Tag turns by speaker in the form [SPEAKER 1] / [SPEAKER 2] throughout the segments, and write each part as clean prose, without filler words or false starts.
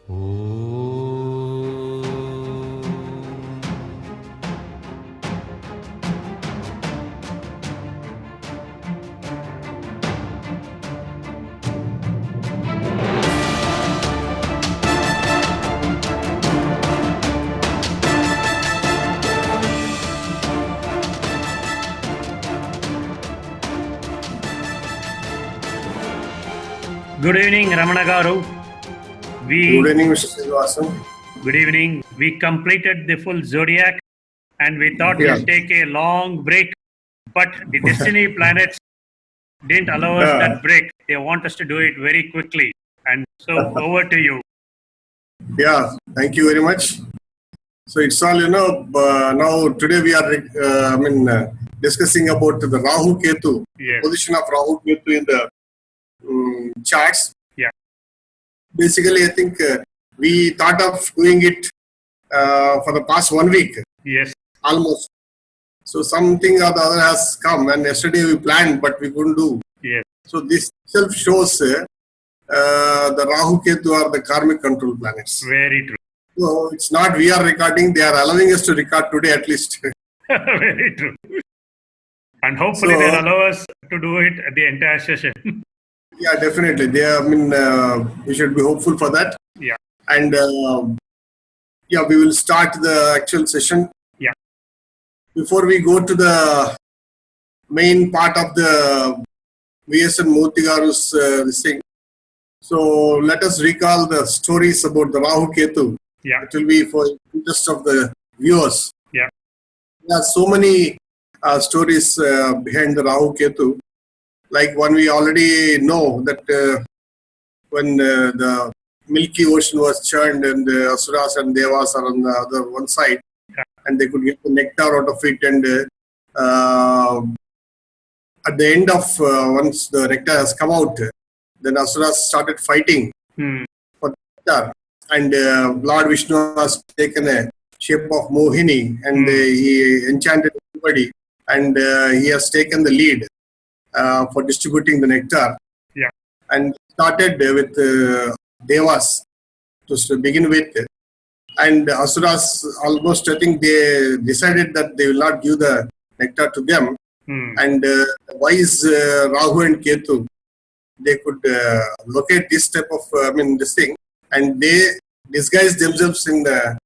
[SPEAKER 1] Good evening, Ramana Garu.
[SPEAKER 2] Good evening, Mr. Srinivasan.
[SPEAKER 1] Good evening. We completed the full zodiac and we thought we'll take a long break, but the destiny planets didn't allow us that break. They want us to do it very quickly. And so over to you.
[SPEAKER 2] Yeah, thank you very much. So it's all, now today we are discussing about the Rahu Ketu,
[SPEAKER 1] Yes.
[SPEAKER 2] position of Rahu Ketu in the charts.
[SPEAKER 1] Yeah.
[SPEAKER 2] Basically, I think we thought of doing it for the past 1 week,
[SPEAKER 1] Yes.
[SPEAKER 2] almost. So something or the other has come, and yesterday we planned, but we couldn't do.
[SPEAKER 1] Yes.
[SPEAKER 2] So this itself shows the Rahu Ketu are the karmic control planets.
[SPEAKER 1] Very true.
[SPEAKER 2] So it's not we are recording, they are allowing us to record today at least.
[SPEAKER 1] Very true. And hopefully they'll allow us to do it at the entire session.
[SPEAKER 2] Yeah, definitely. We should be hopeful for that.
[SPEAKER 1] Yeah.
[SPEAKER 2] And we will start the actual session.
[SPEAKER 1] Yeah.
[SPEAKER 2] Before we go to the main part of the V.S. and Motigaru's this thing. So let us recall the stories about the Rahu Ketu.
[SPEAKER 1] Yeah.
[SPEAKER 2] It will be for interest of the viewers.
[SPEAKER 1] Yeah.
[SPEAKER 2] There are so many stories behind the Rahu Ketu. Like one we already know that when the Milky Ocean was churned and the Asuras and Devas are on the other one side, and they could get the nectar out of it, and at the end of once the nectar has come out, then Asuras started fighting for the nectar, and Lord Vishnu has taken a shape of Mohini, and he enchanted everybody, and he has taken the lead for distributing the nectar.
[SPEAKER 1] Yeah.
[SPEAKER 2] And started with Devas to begin with, and Asuras almost, I think they decided that they will not give the nectar to them, and wise Rahu and Ketu, they could locate this type of this thing, and they disguised themselves in the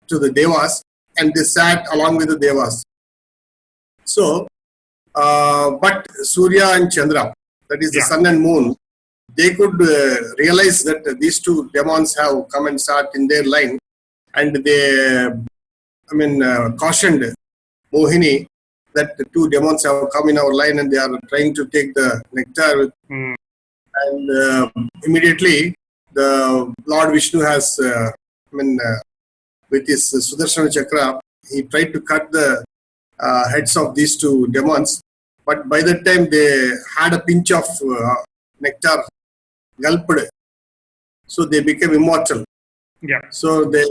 [SPEAKER 2] to the Devas, and they sat along with the Devas. So but Surya and Chandra, that is the sun and moon, they could realize that these two demons have come and sat in their line, and they cautioned Mohini that the two demons have come in our line and they are trying to take the nectar. And immediately the Lord Vishnu has with his Sudarshana Chakra, he tried to cut the heads of these two demons, but by that time they had a pinch of nectar gulped, so they became immortal.
[SPEAKER 1] Yeah.
[SPEAKER 2] So they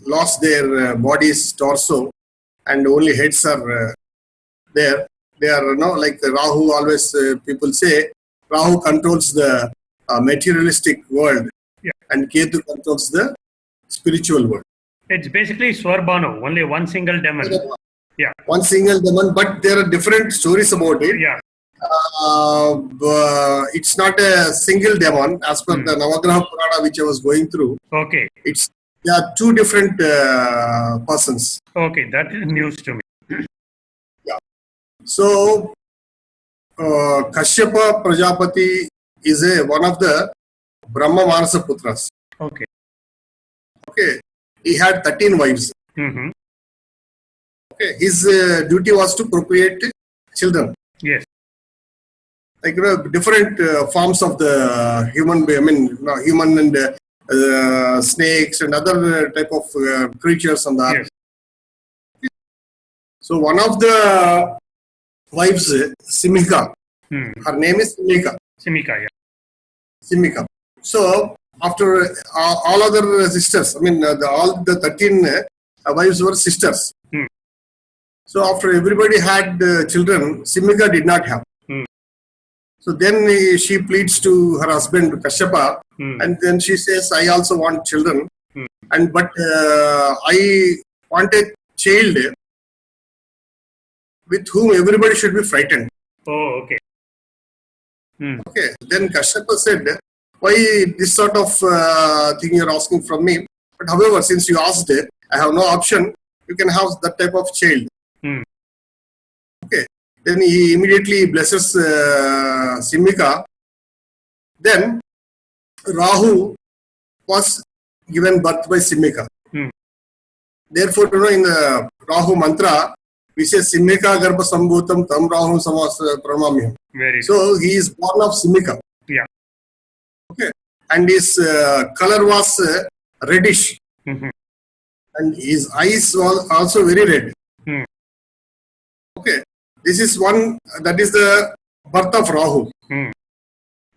[SPEAKER 2] lost their bodies, torso, and only heads are there. They are like Rahu. Always people say Rahu controls the materialistic world, and Ketu controls the spiritual world.
[SPEAKER 1] It's basically Swarbanu, only one single demon. Yeah.
[SPEAKER 2] One single demon, but there are different stories about it.
[SPEAKER 1] Yeah.
[SPEAKER 2] It's not a single demon as per the Navagraha Purana which I was going through.
[SPEAKER 1] Okay.
[SPEAKER 2] There are two different persons.
[SPEAKER 1] Okay, that is news to me.
[SPEAKER 2] Yeah. So Kashyapa Prajapati is one of the Brahma Manasa Putras.
[SPEAKER 1] Okay.
[SPEAKER 2] Okay. He had 13 wives. Okay. His duty was to procreate children.
[SPEAKER 1] Yes.
[SPEAKER 2] Like different forms of the human, human and snakes and other type of creatures on the earth. Yes. So one of the wives, Simika, her name is Simika.
[SPEAKER 1] Simika, yeah.
[SPEAKER 2] Simika. So after all other sisters, all the 13 wives were sisters. So after everybody had children, Simika did not have. So then she pleads to her husband Kashyapa, and then she says, I also want children, but I want a child with whom everybody should be frightened.
[SPEAKER 1] Oh, okay.
[SPEAKER 2] Okay. Then Kashyapa said, why this sort of thing you're asking from me? But however, since you asked it, I have no option. You can have that type of child. Okay. Then he immediately blesses Simika. Then Rahu was given birth by Simika. Therefore, in the Rahu mantra, we say Simika Garbha Sambhutam Tam Rahu Samas Pranamyam. So he is born of Simika.
[SPEAKER 1] Yeah.
[SPEAKER 2] Okay. And his color was reddish. And his eyes were also very red. Okay. This is one, that is the birth of Rahu.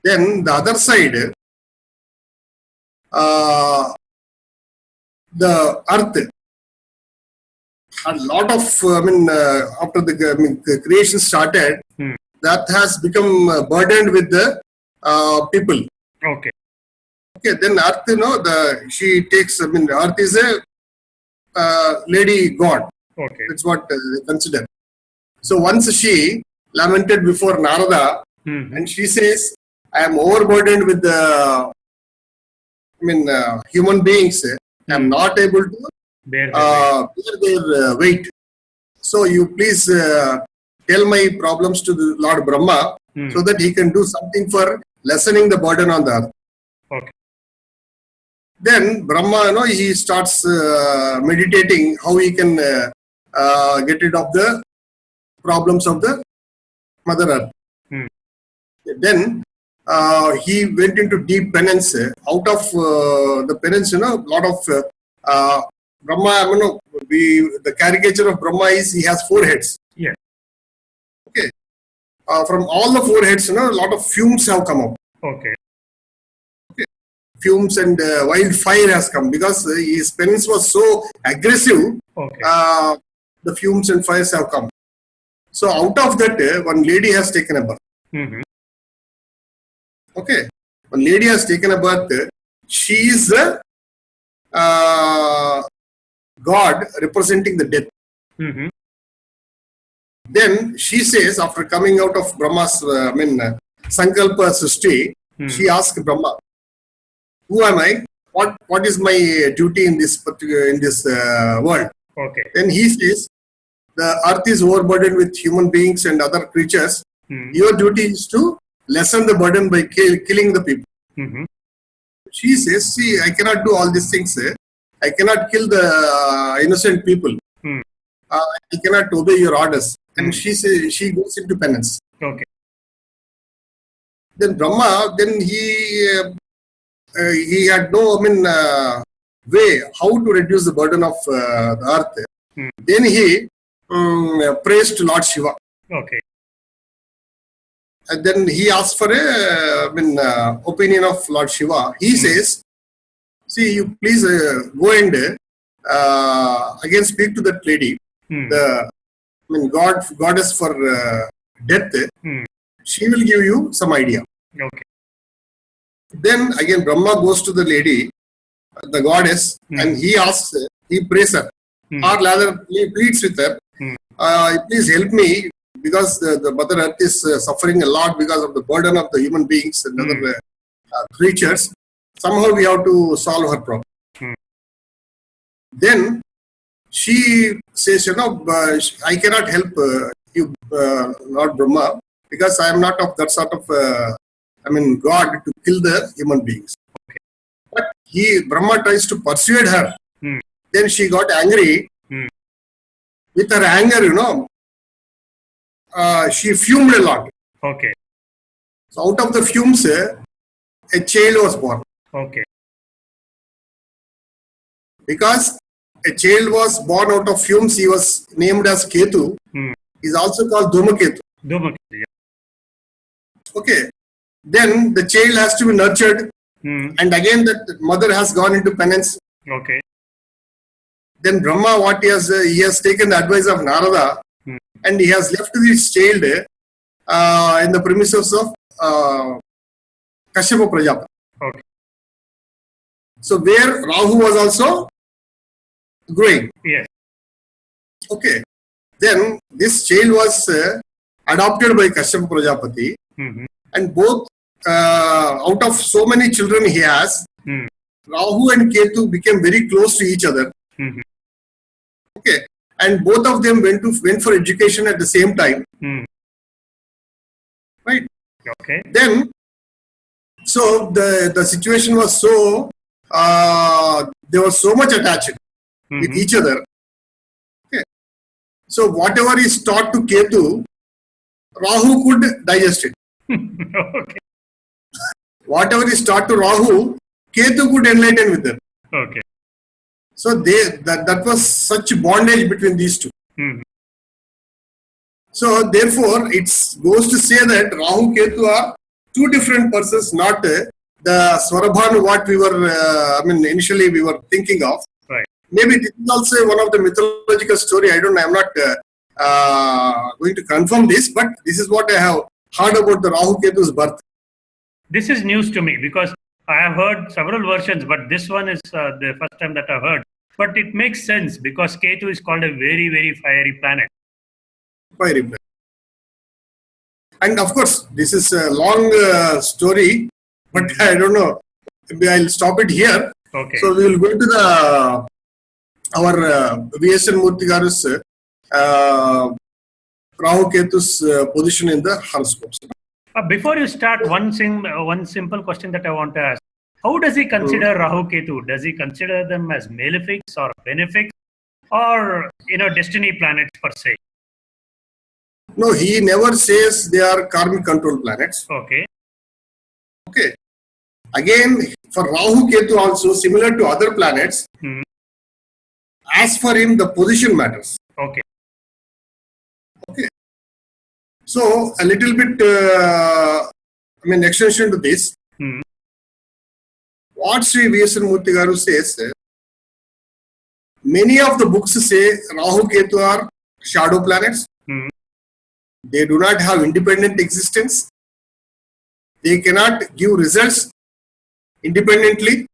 [SPEAKER 2] Then the other side, the earth, a lot of, after the creation started, that has become burdened with the people.
[SPEAKER 1] Okay.
[SPEAKER 2] Okay, then earth, she takes, earth is a lady god.
[SPEAKER 1] Okay.
[SPEAKER 2] That's what they consider. So once she lamented before Narada, and she says, I am overburdened with the, human beings. I am not able to bear their weight. So you please tell my problems to the Lord Brahma so that he can do something for lessening the burden on the earth.
[SPEAKER 1] Okay.
[SPEAKER 2] Then Brahma, he starts meditating how he can get rid of the problems of the Mother Earth. Then he went into deep penance. Out of the penance, a lot of Brahma, the caricature of Brahma is he has 4 heads.
[SPEAKER 1] Yeah.
[SPEAKER 2] Okay. From all the 4 heads, a lot of fumes have come up.
[SPEAKER 1] Okay.
[SPEAKER 2] Okay. Fumes and wildfire has come because his penance was so aggressive.
[SPEAKER 1] Okay.
[SPEAKER 2] The fumes and fires have come. So out of that, one lady has taken a birth. Okay. One lady has taken a birth. She is the god representing the death. Then she says, after coming out of Brahma's, Sankalpa Srishti, she asked Brahma, who am I? What is my duty in this world?
[SPEAKER 1] Okay.
[SPEAKER 2] Then he says, the earth is overburdened with human beings and other creatures. Your duty is to lessen the burden by killing the people. She says, see, I cannot do all these things. I cannot kill the innocent people. I cannot obey your orders. And she says, she goes into penance.
[SPEAKER 1] Okay.
[SPEAKER 2] Then Brahma, then he had no way how to reduce the burden of the earth. Then he praised to Lord Shiva.
[SPEAKER 1] Okay.
[SPEAKER 2] And then he asked for a opinion of Lord Shiva. He says, see, you please go and again speak to that lady, the goddess for death. She will give you some idea.
[SPEAKER 1] Okay.
[SPEAKER 2] Then again Brahma goes to the lady, the goddess, and he asks, he prays her, or rather he pleads with her, please help me because the Mother Earth is suffering a lot because of the burden of the human beings and other creatures. Somehow we have to solve her problem. Then she says, I cannot help you, Lord Brahma, because I am not of that sort of, God to kill the human beings.
[SPEAKER 1] Okay.
[SPEAKER 2] But Brahma tries to persuade her. Then she got angry. With her anger, she fumed a lot.
[SPEAKER 1] Okay.
[SPEAKER 2] So out of the fumes, a child was born.
[SPEAKER 1] Okay.
[SPEAKER 2] Because a child was born out of fumes, he was named as Ketu. He is also called Dhumaketu.
[SPEAKER 1] Dhumaketu, yeah.
[SPEAKER 2] Okay. Then the child has to be nurtured. And again, that mother has gone into penance.
[SPEAKER 1] Okay.
[SPEAKER 2] Then Brahma, he has taken the advice of Narada and he has left this child in the premises of Kashyapa Prajapati.
[SPEAKER 1] Okay.
[SPEAKER 2] So where Rahu was also growing.
[SPEAKER 1] Yes.
[SPEAKER 2] Okay. Then this child was adopted by Kashyapa Prajapati, and both out of so many children he has, Rahu and Ketu became very close to each other. Okay, and both of them went for education at the same time. Right.
[SPEAKER 1] Okay.
[SPEAKER 2] Then, so the situation was so they were so much attached with each other. Okay. So whatever is taught to Ketu, Rahu could digest it.
[SPEAKER 1] Okay.
[SPEAKER 2] Whatever is taught to Rahu, Ketu could enlighten with them.
[SPEAKER 1] Okay.
[SPEAKER 2] So that was such bondage between these two. So therefore, it goes to say that Rahu Ketu are two different persons, not the Swarabhanu what we were, initially we were thinking of.
[SPEAKER 1] Right.
[SPEAKER 2] Maybe this is also one of the mythological story. I don't know. I'm not going to confirm this, but this is what I have heard about the Rahu Ketu's birth.
[SPEAKER 1] This is news to me because I have heard several versions, but this one is the first time that I've heard. But it makes sense because Ketu is called a very, very fiery planet.
[SPEAKER 2] Fiery planet. And of course, this is a long story, but I don't know. Maybe I'll stop it here.
[SPEAKER 1] Okay.
[SPEAKER 2] So we will go to our V.S.N. Murthy Garu's Rahu Ketu's position in the horoscopes.
[SPEAKER 1] Before you start, one simple question that I want to ask. How does he consider Rahu Ketu? Does he consider them as malefics or benefics or, destiny planets per se?
[SPEAKER 2] No, he never says they are karmic control planets.
[SPEAKER 1] Okay.
[SPEAKER 2] Okay. Again, for Rahu Ketu also, similar to other planets, as for him, the position matters.
[SPEAKER 1] Okay.
[SPEAKER 2] Okay. So, a little bit, extension to this. What Shri V.S.N. Murthy Garu says, many of the books say Rahu Ketu are shadow planets. They do not have independent existence. They cannot give results independently.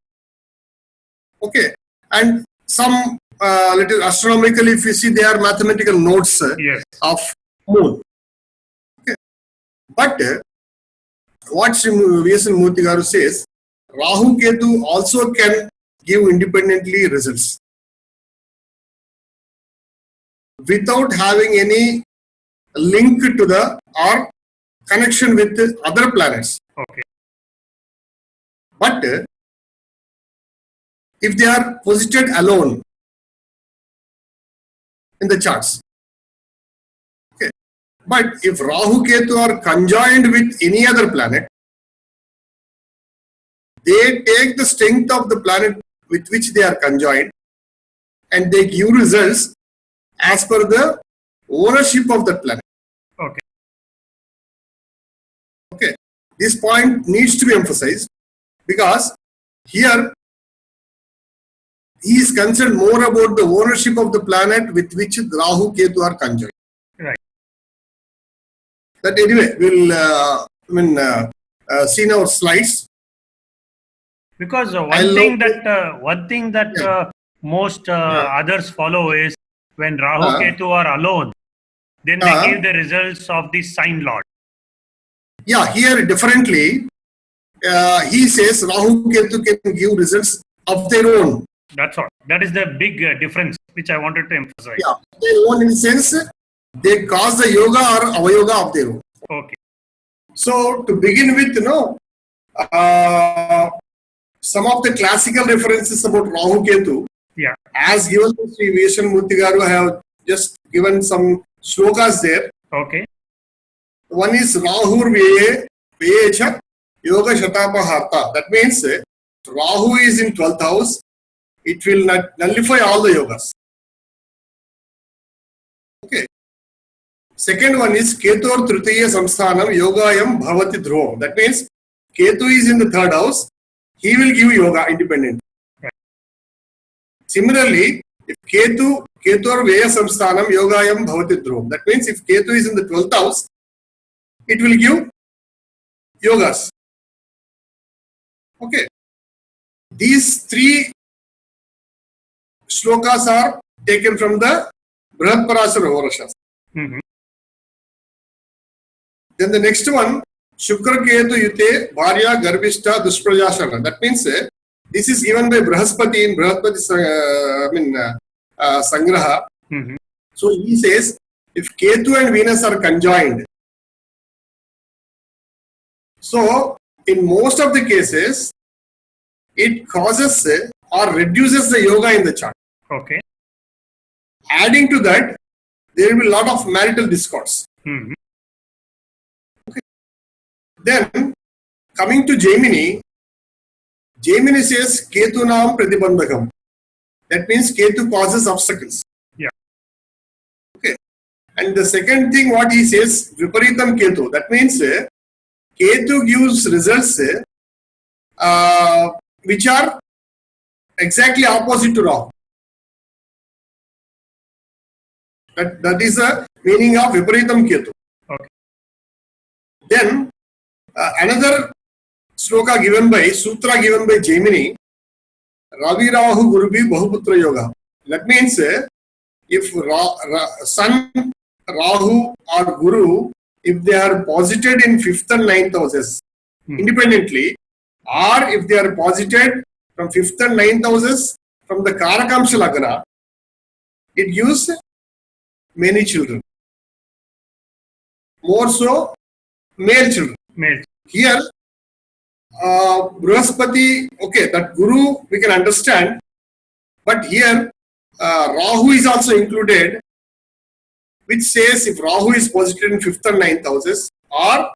[SPEAKER 2] Okay. And some little astronomically, if you see, they are mathematical nodes of moon. Okay. But what Shri V.S.N. Murthy Garu says, Rahu Ketu also can give independently results without having any link to or connection with the other planets.
[SPEAKER 1] Okay.
[SPEAKER 2] But if they are posited alone in the charts, okay. But if Rahu Ketu are conjoined with any other planet, they take the strength of the planet with which they are conjoined and they give results as per the ownership of the planet.
[SPEAKER 1] Okay.
[SPEAKER 2] Okay. This point needs to be emphasized because here he is concerned more about the ownership of the planet with which Rahu Ketu are conjoined.
[SPEAKER 1] Right.
[SPEAKER 2] But anyway, we'll see in our slides.
[SPEAKER 1] Because one thing that most others follow is when Rahu Ketu are alone, then they give the results of the sign lord.
[SPEAKER 2] Yeah, here differently, he says Rahu Ketu can give results of their own.
[SPEAKER 1] That's all. That is the big difference which I wanted to emphasize.
[SPEAKER 2] Yeah, their own in the sense they cause the yoga or avayoga of their own.
[SPEAKER 1] Okay.
[SPEAKER 2] So to begin with, some of the classical references about Rahu Ketu, as given by Shri V.S.N. Murthy Garu, I have just given some shlokas there.
[SPEAKER 1] Okay.
[SPEAKER 2] One is Rahur Vyecha Yoga Shatapa Harta. That means Rahu is in 12th house. It will nullify all the yogas. Okay. Second one is Ketur Tritiya Samsthanam Yogayam Bhavati Dhruvam. That means Ketu is in the 3rd house. He will give yoga independent.
[SPEAKER 1] Right.
[SPEAKER 2] Similarly, if Ketur Veya Samsthanam Yogayam Bhavati Dhruvam. That means if Ketu is in the 12th house, it will give yogas. Okay. These three shlokas are taken from the Brihaparashara Horashastra.
[SPEAKER 1] Mhm.
[SPEAKER 2] Then the next one, Shukra Ketu Yute Bharya Garbishta Dushprajashana. That means this is given by Brahaspati in Brahaspati Sangraha.
[SPEAKER 1] Mhm.
[SPEAKER 2] So he says, if Ketu and Venus are conjoined, so in most of the cases, it causes or reduces the yoga in the chart.
[SPEAKER 1] Okay.
[SPEAKER 2] Adding to that, there will be a lot of marital discords.
[SPEAKER 1] Mhm.
[SPEAKER 2] Okay. Then, coming to Gemini, Gemini says Ketu Nam Pratibandhakam. That means Ketu causes obstacles.
[SPEAKER 1] Yeah.
[SPEAKER 2] Okay. And the second thing what he says, Viparitam Ketu. That means Ketu gives results which are exactly opposite to Rahu. That is the meaning of Viparitam Ketu.
[SPEAKER 1] Okay.
[SPEAKER 2] Then another sloka given by, sutra given by Gemini, Ravi Rahu Gurubi Bahuputra Yoga. That means if Sun, Rahu or Guru, if they are posited in 5th and 9th houses independently, or if they are posited from 5th and 9th houses from the Karakamsha Lagna, it gives many children. More so, male children.
[SPEAKER 1] Male.
[SPEAKER 2] Here, Brihaspati, okay, that Guru we can understand, but here Rahu is also included, which says if Rahu is posited in 5th and 9th houses, or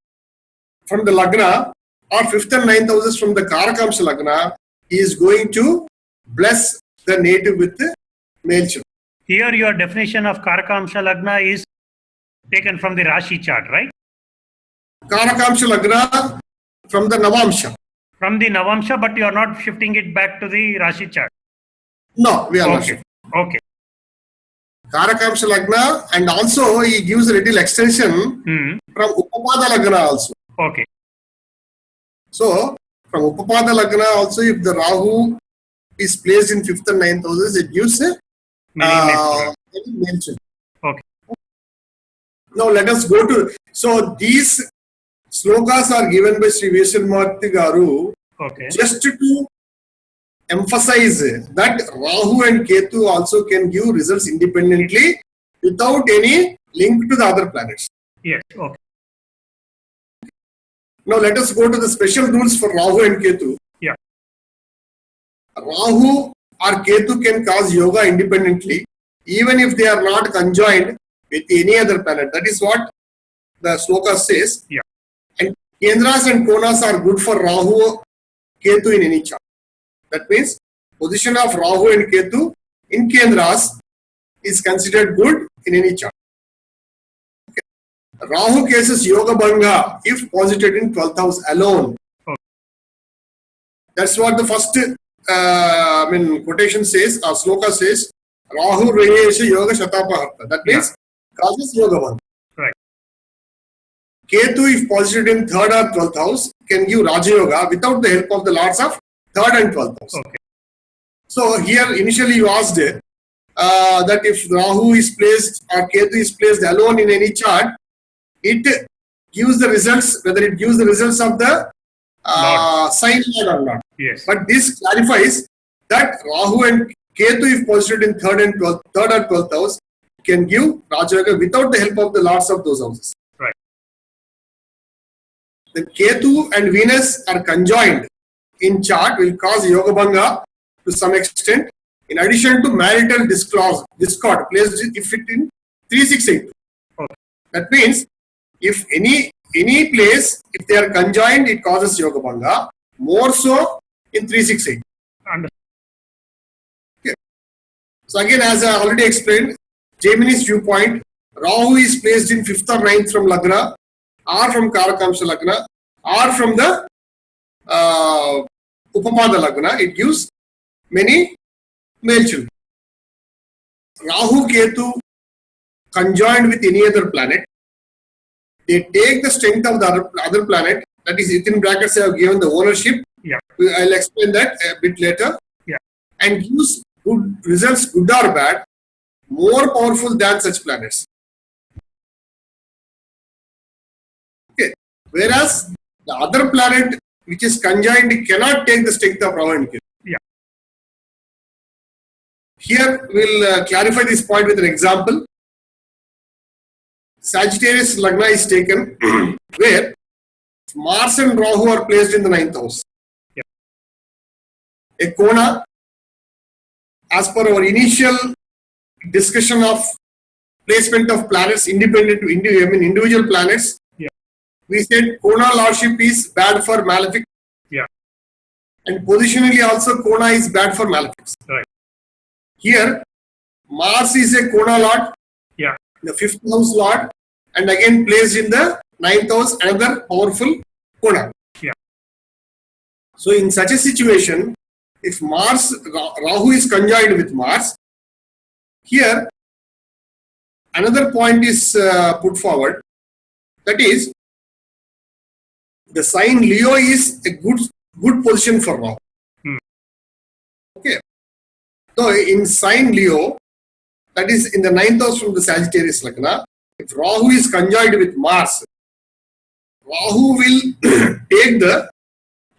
[SPEAKER 2] from the Lagna, or 5th and 9th houses from the Karakamsha Lagna, he is going to bless the native with the male children.
[SPEAKER 1] Here your definition of Karakamsha Lagna is taken from the Rashi chart, right?
[SPEAKER 2] Karakamsha Lagna from the Navamsha.
[SPEAKER 1] From the Navamsha, but you are not shifting it back to the Rashi chart.
[SPEAKER 2] No, we are not.
[SPEAKER 1] Okay. Okay.
[SPEAKER 2] Karakamsha Lagna, and also he gives a little extension from Upapada Lagna also.
[SPEAKER 1] Okay.
[SPEAKER 2] So, from Upapada Lagna also, if the Rahu is placed in 5th and 9th houses, it gives a mention.
[SPEAKER 1] Okay.
[SPEAKER 2] Now let us go to, so these slokas are given by Shri Veshamurthy Garu just to emphasize that Rahu and Ketu also can give results independently without any link to the other planets.
[SPEAKER 1] Yes. Okay.
[SPEAKER 2] Now let us go to the special rules for Rahu and Ketu.
[SPEAKER 1] Yeah.
[SPEAKER 2] Rahu or Ketu can cause yoga independently even if they are not conjoined with any other planet. That is what the sloka says.
[SPEAKER 1] Yeah.
[SPEAKER 2] And Kendras and Konas are good for Rahu, Ketu in any chart. That means position of Rahu and Ketu in Kendras is considered good in any chart. Okay. Rahu cases Yoga Bhanga if posited in 12th house alone.
[SPEAKER 1] Okay.
[SPEAKER 2] That's what the first quotation says, or sloka says, Rahu Rayesha Yoga Shatapaharta. That means causes Yoga Bhanga.
[SPEAKER 1] Right.
[SPEAKER 2] Ketu, if posited in 3rd or 12th house, can give Raja Yoga without the help of the lords of 3rd and 12th house.
[SPEAKER 1] Okay.
[SPEAKER 2] So here initially you asked that if Rahu is placed or Ketu is placed alone in any chart, it gives the results, whether it gives the results of the sign or not.
[SPEAKER 1] Yes.
[SPEAKER 2] But this clarifies that Rahu and Ketu, if posited in 3rd or 12th house, can give Raja Yoga without the help of the lords of those houses.
[SPEAKER 1] Right.
[SPEAKER 2] The Ketu and Venus are conjoined in chart will cause Yoga Bhanga to some extent, in addition to marital discord placed if it in 3682.
[SPEAKER 1] Okay.
[SPEAKER 2] That means if any place, if they are conjoined, it causes Yoga Bhanga, more so in 368. Okay. So again, as I already explained, Gemini's viewpoint, Rahu is placed in 5th or 9th from Lagna, or from Karakamsha Lagna, or from the Upapada Lagna, it gives many male children. Rahu Ketu conjoined with any other planet, they take the strength of the other planet that is within brackets I have given the ownership.
[SPEAKER 1] Yeah.
[SPEAKER 2] I'll explain that a bit later.
[SPEAKER 1] Yeah.
[SPEAKER 2] And gives good results, good or bad, more powerful than such planets. Okay. Whereas the other planet which is conjoined cannot take the strength of Rahu and Ketu.
[SPEAKER 1] Yeah.
[SPEAKER 2] Here we'll clarify this point with an example. Sagittarius Lagna is taken where Mars and Rahu are placed in the 9th house.
[SPEAKER 1] Yeah.
[SPEAKER 2] A Kona, as per our initial discussion of placement of planets independent to individual planets,
[SPEAKER 1] yeah,
[SPEAKER 2] we said Kona lordship is bad for malefic.
[SPEAKER 1] Yeah.
[SPEAKER 2] And positionally also Kona is bad for malefics.
[SPEAKER 1] Right.
[SPEAKER 2] Here, Mars is a Kona lord.
[SPEAKER 1] Yeah.
[SPEAKER 2] The 5th house lord, and again placed in the 9th house, another powerful Kona.
[SPEAKER 1] Yeah.
[SPEAKER 2] So in such a situation, if Rahu is conjoined with Mars, here another point is put forward, that is, the sign Leo is a good position for Rahu. Okay. So in sign Leo, that is in the 9th house from the Sagittarius Lagna, if Rahu is conjoined with Mars, Rahu will take the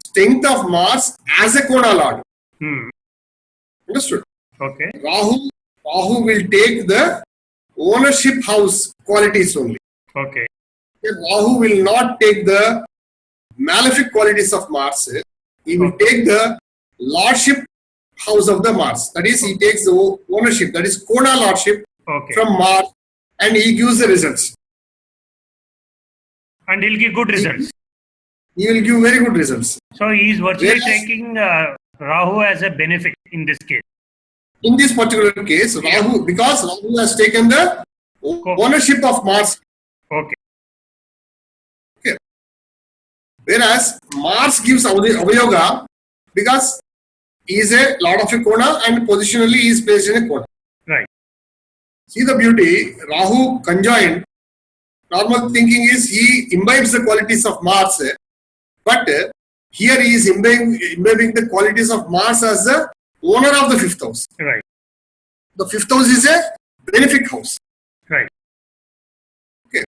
[SPEAKER 2] strength of Mars as a Kona lord. Understood?
[SPEAKER 1] Okay.
[SPEAKER 2] Rahu will take the ownership house qualities only.
[SPEAKER 1] Okay.
[SPEAKER 2] Rahu will not take the malefic qualities of Mars. He will take the lordship house of the Mars. That is, he takes the ownership, that is Kona lordship from Mars, and he gives the results.
[SPEAKER 1] And he'll give good results.
[SPEAKER 2] He will give very good results.
[SPEAKER 1] So he is virtually taking Rahu as a benefit in this case.
[SPEAKER 2] In this particular case, Rahu, because Rahu has taken the ownership of Mars.
[SPEAKER 1] Okay.
[SPEAKER 2] Okay. Whereas Mars gives Avayoga because he is a lord of a Kona and positionally he is placed in a Kona.
[SPEAKER 1] Right.
[SPEAKER 2] See the beauty, Rahu conjoined, normal thinking is he imbibes the qualities of Mars, but here he is imbibing the qualities of Mars as the owner of the 5th house.
[SPEAKER 1] Right.
[SPEAKER 2] The 5th house is a benefic house.
[SPEAKER 1] Right.
[SPEAKER 2] Okay.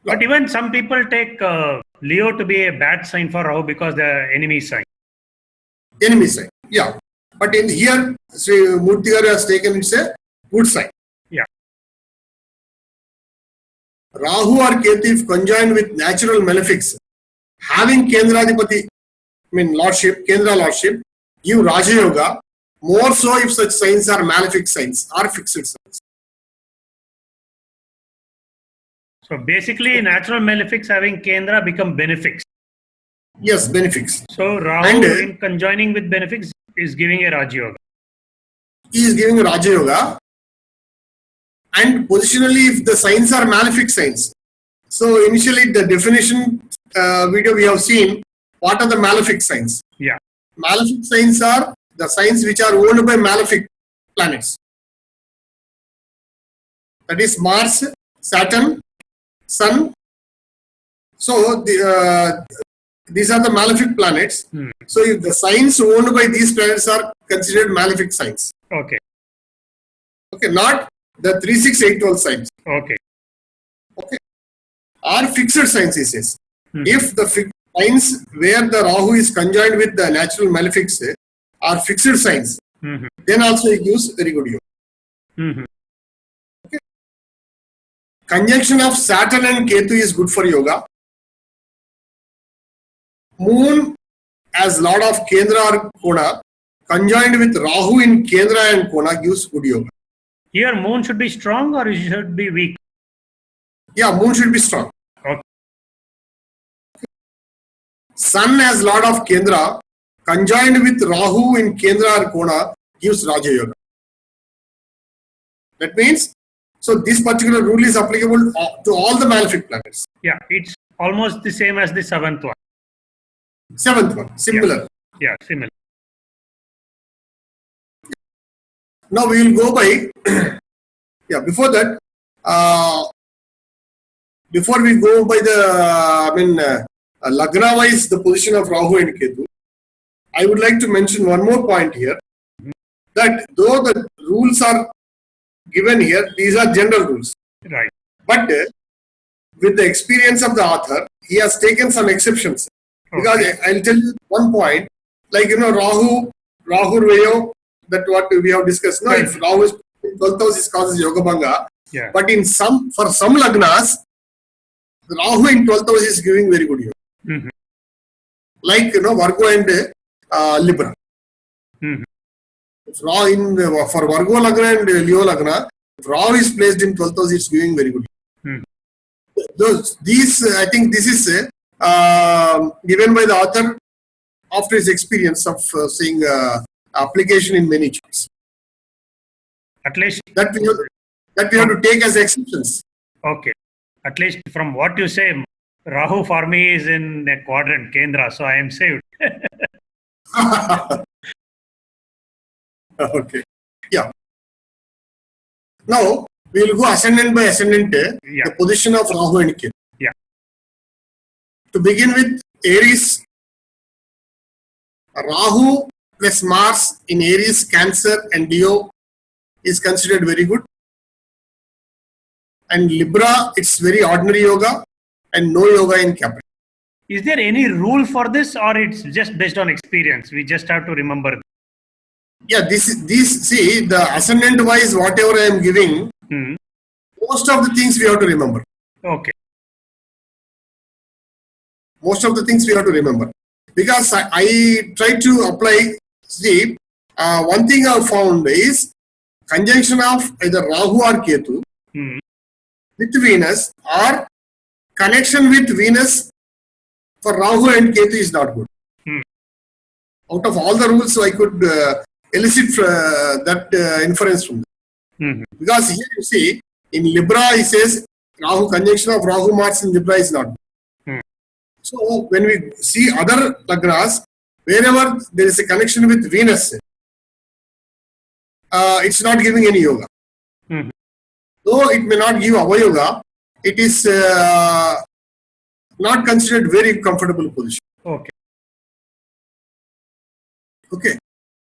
[SPEAKER 1] But even some people take Leo to be a bad sign for Rahu because the enemy sign.
[SPEAKER 2] Enemy sign, yeah. But in here, Sri Murthy has taken it's a good sign.
[SPEAKER 1] Yeah.
[SPEAKER 2] Rahu or Ketu, if conjoined with natural malefics, having Kendradipati, lordship, Kendra lordship, give Raja Yoga, more so if such signs are malefic signs or fixed signs.
[SPEAKER 1] So basically, natural malefics having Kendra become benefics.
[SPEAKER 2] Yes, benefics.
[SPEAKER 1] So Rahu in conjoining with benefics is giving a Raja Yoga.
[SPEAKER 2] He is giving a Raja Yoga, and positionally if the signs are malefic signs. So initially the definition video we have seen, what are the malefic signs?
[SPEAKER 1] Yeah.
[SPEAKER 2] Malefic signs are the signs which are owned by malefic planets. That is Mars, Saturn, Sun. So these are the malefic planets. So if the signs owned by these planets are considered malefic signs.
[SPEAKER 1] Okay.
[SPEAKER 2] Okay, not the 3, 6, 8, 12 signs.
[SPEAKER 1] Okay.
[SPEAKER 2] Okay. Are fixed signs, he says. If the signs where the Rahu is conjoined with the natural malefics are fixed signs, then also he gives very good yoga. Okay. Conjunction of Saturn and Ketu is good for yoga. Moon as Lord of Kendra or Kona, conjoined with Rahu in Kendra and Kona gives good yoga.
[SPEAKER 1] Here moon should be strong or it should be weak?
[SPEAKER 2] Yeah, moon should be strong.
[SPEAKER 1] Okay.
[SPEAKER 2] Sun as Lord of Kendra, conjoined with Rahu in Kendra or Kona gives Raja Yoga. That means, so this particular rule is applicable to all the malefic planets.
[SPEAKER 1] Yeah, it's almost the same as the 7th one.
[SPEAKER 2] 7th one, similar.
[SPEAKER 1] Yeah, similar.
[SPEAKER 2] Now we will go by, before that, before we go by the, Lagna wise the position of Rahu and Ketu, I would like to mention one more point here, that though the rules are given here, these are general rules.
[SPEAKER 1] Right.
[SPEAKER 2] But with the experience of the author, he has taken some exceptions. Because I'll tell you one point, like Rahu Vayo, that what we have discussed. No, if Rahu is in 12th house, it causes Yoga Bhanga.
[SPEAKER 1] Yeah.
[SPEAKER 2] But for some Lagnas, Rahu in 12th house is giving very good yoga.
[SPEAKER 1] Mm-hmm.
[SPEAKER 2] Like Virgo and Libra.
[SPEAKER 1] Mm-hmm.
[SPEAKER 2] For Virgo Lagna and Leo Lagna, if Rahu is placed in 12th house, it's giving very good. I think this is given by the author after his experience of seeing application in many charts.
[SPEAKER 1] At least
[SPEAKER 2] that we have to take as exceptions.
[SPEAKER 1] Okay. At least from what you say, Rahu for me is in a quadrant Kendra, so I am saved.
[SPEAKER 2] Okay. Yeah. Now we will go ascendant by ascendant, the position of Rahu and Ketu.
[SPEAKER 1] Yeah.
[SPEAKER 2] To begin with, Aries, Rahu plus Mars in Aries, Cancer and Leo is considered very good. And Libra, it's very ordinary yoga and no yoga in Capricorn.
[SPEAKER 1] Is there any rule for this, or it's just based on experience? We just have to remember.
[SPEAKER 2] Yeah, see, the ascendant wise, whatever I am giving, most of the things we have to remember.
[SPEAKER 1] Okay.
[SPEAKER 2] Most of the things we have to remember. Because I try to apply, see, one thing I have found is conjunction of either Rahu or Ketu with Venus, or connection with Venus for Rahu and Ketu is not good. Out of all the rules, I could elicit that inference from them. Because here you see, in Libra, he says Rahu, conjunction of Rahu Mars in Libra is not good. So when we see other lagnas, wherever there is a connection with Venus, it's not giving any yoga. Though it may not give avayoga, it is not considered very comfortable position.
[SPEAKER 1] Okay.
[SPEAKER 2] Okay.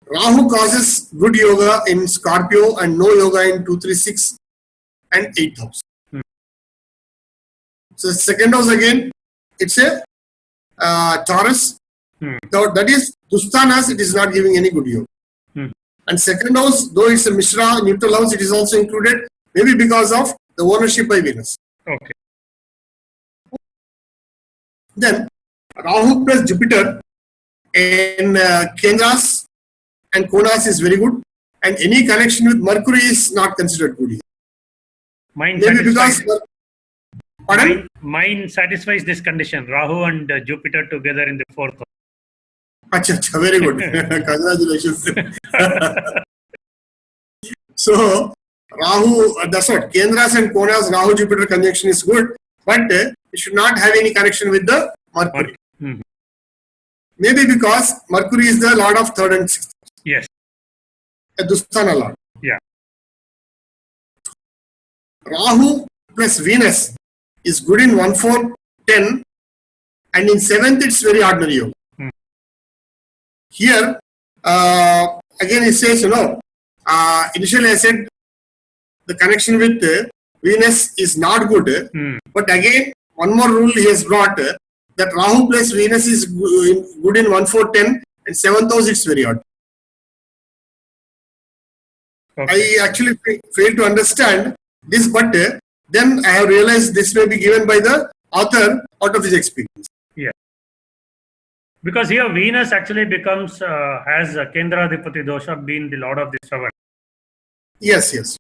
[SPEAKER 2] Rahu causes good yoga in Scorpio and no yoga in 2, 3, 6 and 8th house. So second house again, it's a Taurus. That is Dusthanas, it is not giving any good yoga. And second house, though it's a Mishra, neutral house, it is also included, maybe because of the ownership by Venus.
[SPEAKER 1] Okay.
[SPEAKER 2] Then Rahu plus Jupiter in Kendras and Konas is very good, and any connection with Mercury is not considered good.
[SPEAKER 1] Mine satisfies this condition. Rahu and Jupiter together in the 4th house.
[SPEAKER 2] Achha, very good. Congratulations. So, Rahu, that's what, Kendras and Konas, Rahu Jupiter conjunction is good, but it should not have any connection with the Mercury. Maybe because Mercury is the lord of 3rd and 6th.
[SPEAKER 1] Yes.
[SPEAKER 2] A Dusthana lord.
[SPEAKER 1] Yeah.
[SPEAKER 2] Rahu plus Venus is good in 1, 4, 10, and in 7th it's very ordinary yoga. Here, again it says, initially I said the connection with Venus is not good, but again one more rule he has brought, that Rahu plus Venus is good in 1, 4, 10 and 7th house it's very odd. Okay. I actually failed to understand this, but then I have realized this may be given by the author out of his experience.
[SPEAKER 1] Yeah. Because here Venus actually becomes, has Kendra Adhipati Dosha, being the lord of the 7.
[SPEAKER 2] Yes, yes.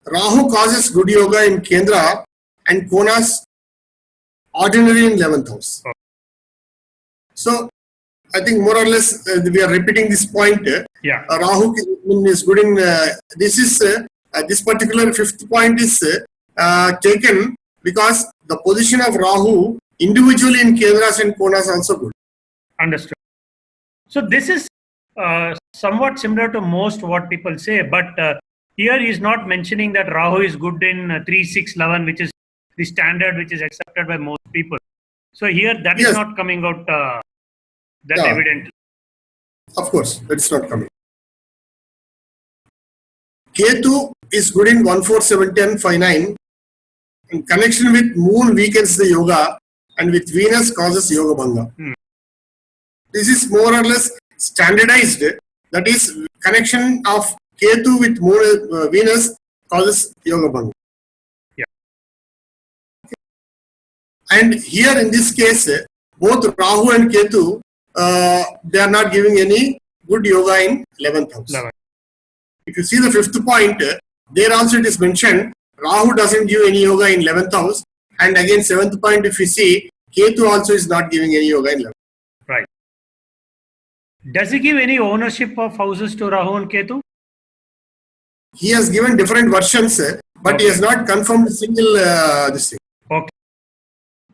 [SPEAKER 2] Rahu causes good yoga in Kendra and Konas ordinary in 11th house.
[SPEAKER 1] Okay.
[SPEAKER 2] So, I think more or less we are repeating this point.
[SPEAKER 1] Yeah.
[SPEAKER 2] Rahu is good in, this is, this particular 5th point is taken because the position of Rahu individually in Kendras and Konas also good.
[SPEAKER 1] Understood. So this is somewhat similar to most what people say, but here he is not mentioning that Rahu is good in 3, 6, 11, which is the standard which is accepted by most people. So here that is
[SPEAKER 2] Yes.
[SPEAKER 1] not coming out that
[SPEAKER 2] Yeah.
[SPEAKER 1] evidently.
[SPEAKER 2] Of course, it's not coming. Ketu is good in 1471059. In connection with moon weakens the yoga, and with Venus causes yoga bhanga. This is more or less standardized. That is, connection of Ketu with moon, Venus causes yoga bhanga.
[SPEAKER 1] Yeah.
[SPEAKER 2] And here in this case, both Rahu and Ketu, they are not giving any good yoga in 11th house.
[SPEAKER 1] 11.
[SPEAKER 2] If you see the 5th point, there also it is mentioned, Rahu doesn't give any yoga in 11th house. And again, 7th point, if you see, Ketu also is not giving any yoga in 11th.
[SPEAKER 1] Right. Does he give any ownership of houses to Rahu and Ketu?
[SPEAKER 2] He has given different versions, but he has not confirmed single this thing.
[SPEAKER 1] Okay.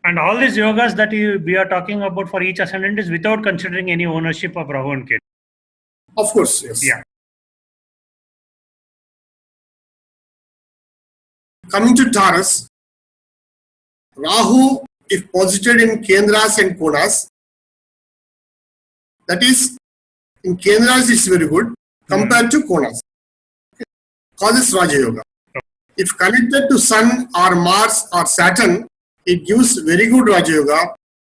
[SPEAKER 1] And all these yogas that we are talking about for each ascendant is without considering any ownership of Rahu and Ketu.
[SPEAKER 2] Of course, yes.
[SPEAKER 1] Yeah.
[SPEAKER 2] Coming to Taurus, Rahu, if posited in Kendras and Konas, that is, in Kendras it's very good compared to Konas. Okay. Causes Raja Yoga. If connected to Sun or Mars or Saturn, it gives very good Raja Yoga.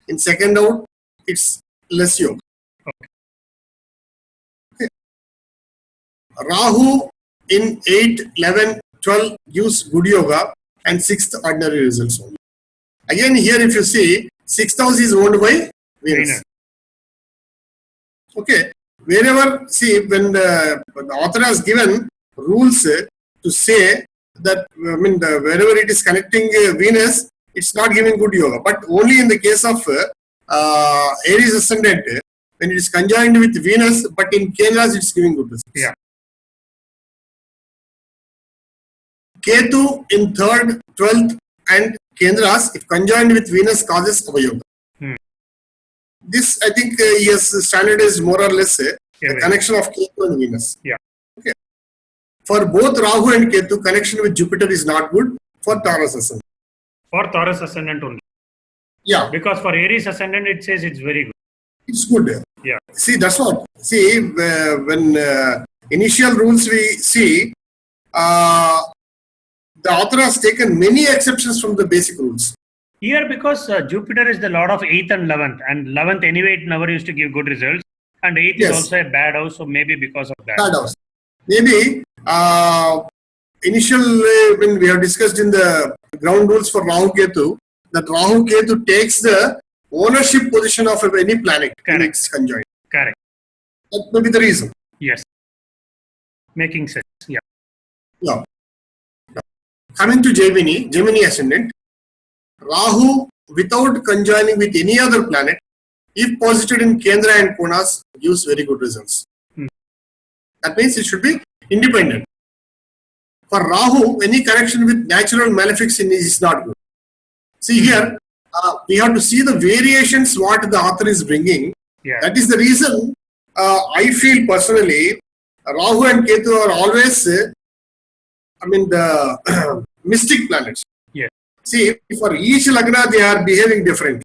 [SPEAKER 2] In second out, it's less yoga. Okay. Rahu in 8, 11, 12 gives good yoga, and 6th ordinary results only. Again, here if you see, 6th house is owned by Venus. Okay. Wherever, see, when the author has given rules to say that, wherever it is connecting Venus, it's not giving good yoga. But only in the case of Aries ascendant, when it is conjoined with Venus, but in Kendras, it's giving good results.
[SPEAKER 1] Yeah.
[SPEAKER 2] Ketu in 3rd, 12th and Kendras, if conjoined with Venus, causes avayoga. This, I think, he has standardized more or less the connection of Ketu and Venus.
[SPEAKER 1] Yeah.
[SPEAKER 2] Okay. For both Rahu and Ketu, connection with Jupiter is not good for Taurus ascendant.
[SPEAKER 1] For Taurus ascendant only.
[SPEAKER 2] Yeah.
[SPEAKER 1] Because for Aries ascendant, it says it's very good.
[SPEAKER 2] It's good.
[SPEAKER 1] Yeah.
[SPEAKER 2] See, that's what. See, when initial rules we see, the author has taken many exceptions from the basic rules.
[SPEAKER 1] Here, because Jupiter is the lord of 8th and 11th, and 11th anyway, it never used to give good results, and 8th is also a bad house, so maybe because of that.
[SPEAKER 2] Bad house. Maybe initially when we have discussed in the ground rules for Rahu Ketu, that Rahu Ketu takes the ownership position of any planet in its conjoint.
[SPEAKER 1] Correct.
[SPEAKER 2] That may be the reason.
[SPEAKER 1] Yes. Making sense. Yeah.
[SPEAKER 2] Yeah. Coming to Gemini ascendant, Rahu without conjoining with any other planet, if posited in Kendra and Konas, gives very good results. That means it should be independent. For Rahu, any connection with natural malefics is not good. See here, we have to see the variations what the author is bringing.
[SPEAKER 1] Yeah.
[SPEAKER 2] That is the reason I feel personally, Rahu and Ketu are always, the mystic planets.
[SPEAKER 1] Yeah.
[SPEAKER 2] See, for each Lagna, they are behaving differently.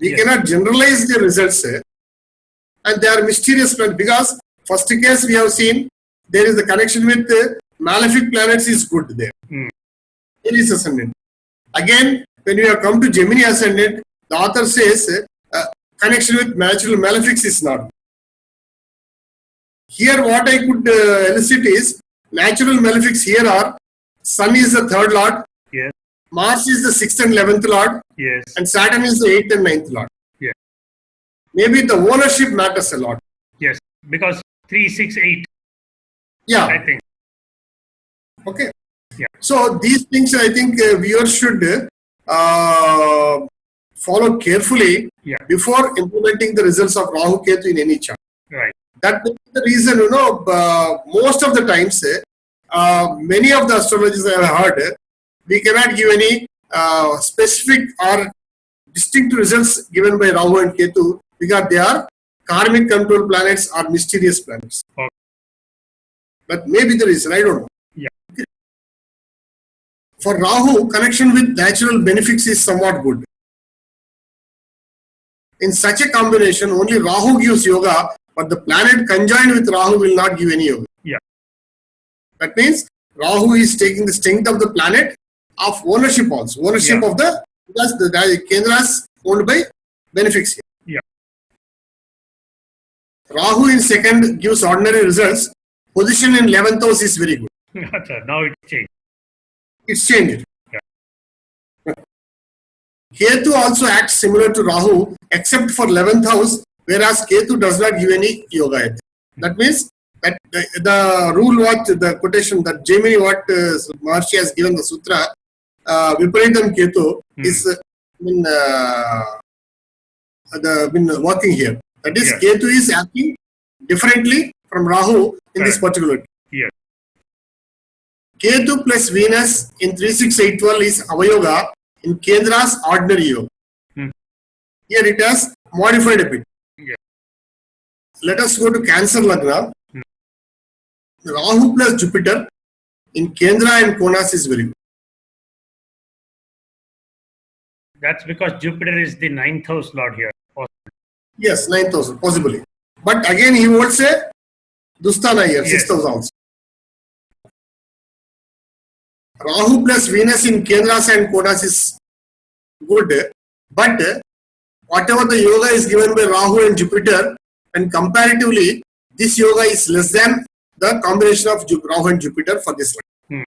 [SPEAKER 2] We cannot generalize the results, and they are mysterious planets, because first case we have seen, there is the connection with malefic planets is good there. Aries ascendant. Again, when we have come to Gemini ascendant, the author says connection with natural malefics is not. Here what I could elicit is, natural malefics here are, Sun is the 3rd lord,
[SPEAKER 1] Yes.
[SPEAKER 2] Mars is the 6th and 11th lord,
[SPEAKER 1] Yes.
[SPEAKER 2] and Saturn is the 8th and 9th lord.
[SPEAKER 1] Yeah.
[SPEAKER 2] Maybe the ownership matters a lot.
[SPEAKER 1] Yes. Because 3, 6, 8.
[SPEAKER 2] Yeah.
[SPEAKER 1] I think.
[SPEAKER 2] Okay.
[SPEAKER 1] Yeah.
[SPEAKER 2] So these things I think viewers should follow carefully before implementing the results of Rahu Ketu in any chart.
[SPEAKER 1] Right.
[SPEAKER 2] That is the reason, most of the times, many of the astrologers I have heard, we cannot give any specific or distinct results given by Rahu and Ketu, because they are karmic control planets or mysterious planets.
[SPEAKER 1] Okay.
[SPEAKER 2] But maybe the reason, I don't know. For Rahu, connection with natural benefics is somewhat good. In such a combination, only Rahu gives yoga, but the planet conjoined with Rahu will not give any yoga.
[SPEAKER 1] Yeah.
[SPEAKER 2] That means Rahu is taking the strength of the planet of ownership also. Ownership of the, because the Kendras owned by benefics here.
[SPEAKER 1] Yeah.
[SPEAKER 2] Rahu in second gives ordinary results. Position in 11th house is very good.
[SPEAKER 1] Now it's changed.
[SPEAKER 2] It's changed.
[SPEAKER 1] Yeah.
[SPEAKER 2] Ketu also acts similar to Rahu except for 11th house, whereas Ketu does not give any yoga. That means that the rule what the quotation that Gemini what Maharshi has given the sutra, Viparitam Ketu is working here. That is, Ketu is acting differently from Rahu in this particular case.
[SPEAKER 1] Yes.
[SPEAKER 2] Ketu plus Venus in 36812 is Avayoga, in Kendra's ordinary yoga. Here it has modified a bit.
[SPEAKER 1] Yeah.
[SPEAKER 2] Let us go to Cancer Lagna. Rahu plus Jupiter in Kendra and Konas is very good.
[SPEAKER 1] That's because Jupiter is the 9th house lord here.
[SPEAKER 2] Yes, 9th house, possibly. But again, he would say Dusthana here, 6th house also. Rahu plus Venus in Kendras and Konas is good, but whatever the yoga is given by Rahu and Jupiter, and comparatively, this yoga is less than the combination of Rahu and Jupiter for this one.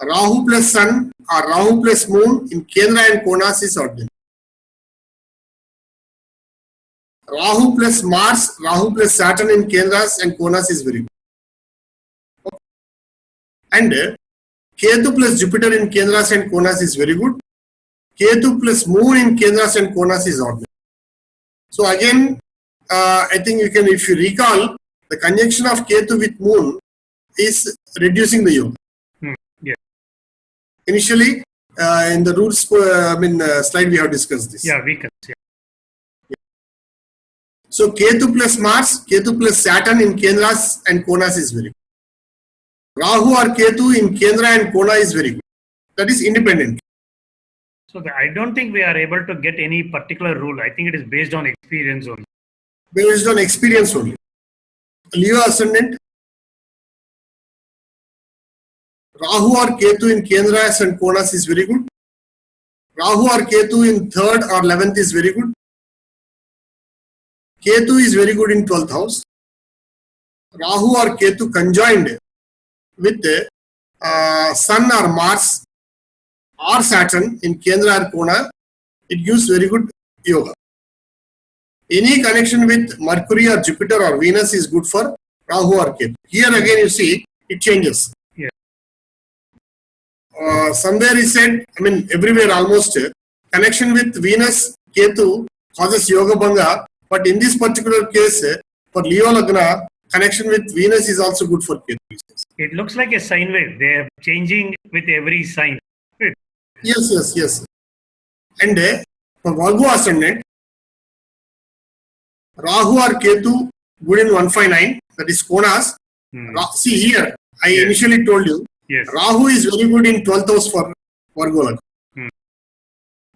[SPEAKER 2] Rahu plus Sun or Rahu plus Moon in Kendra and Konas is ordinary. Rahu plus Mars, Rahu plus Saturn in Kendras and Konas is very good. Okay. And Ketu plus Jupiter in Kendras and Konas is very good. Ketu plus Moon in Kendras and Konas is ordinary. So again, I think you can, if you recall, the conjunction of Ketu with Moon is reducing the yoga.
[SPEAKER 1] Yeah.
[SPEAKER 2] Initially, in the rules slide we have discussed this.
[SPEAKER 1] Yeah, we can. Yeah.
[SPEAKER 2] So Ketu plus Mars, Ketu plus Saturn in Kendras and Konas is very good. Rahu or Ketu in Kendra and Kona is very good. That is independent.
[SPEAKER 1] So I don't think we are able to get any particular rule. I think it is based on experience only.
[SPEAKER 2] Based on experience only. Leo ascendant. Rahu or Ketu in Kendras and Konas is very good. Rahu or Ketu in 3rd or 11th is very good. Ketu is very good in 12th house. Rahu or Ketu conjoined with Sun or Mars or Saturn in Kendra or Kona, it gives very good yoga. Any connection with Mercury or Jupiter or Venus is good for Rahu or Ketu. Here again you see it changes.
[SPEAKER 1] Yeah.
[SPEAKER 2] Somewhere he said, everywhere almost, connection with Venus, Ketu causes yoga bhanga. But in this particular case, for Leo Lagna, connection with Venus is also good for Ketu.
[SPEAKER 1] It looks like a sine wave. They are changing with every sign.
[SPEAKER 2] Yes. And for Virgo ascendant, Rahu or Ketu good in 159, that is Konas. See here, I initially told you, Rahu is very good in 12th house for Virgo Lagna.